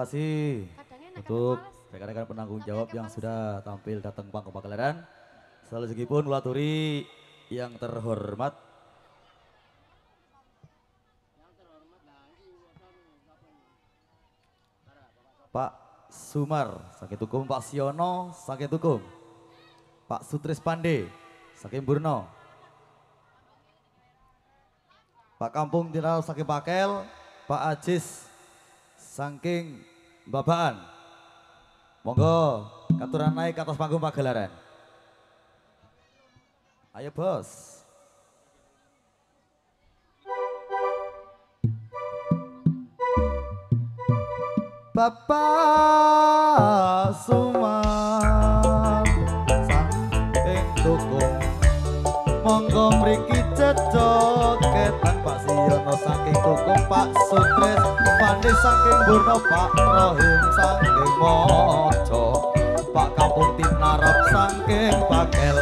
kasih untuk rekan-rekan penanggung jawab yang sudah tampil datang panggung pagelaran. Salajengipun kula aturi yang terhormat Pak Sumar saking Tukum, Pak Siono saking Tukum, Pak Sutris Pande saking Burno, Pak Kampung Jenderal saking Pakel, Pak Ajis saking Babaan. Monggo katuran naik ke atas panggung pagelaran. Ayo bos. Bapak Sumar saking Tukum, monggo mriki jejogetan. Pak Siono saking Tukum, Pak Sutris Pandi saking Burno, Pak Rohim saking Mojo, Pak Kampung Tinarap saking Pakel,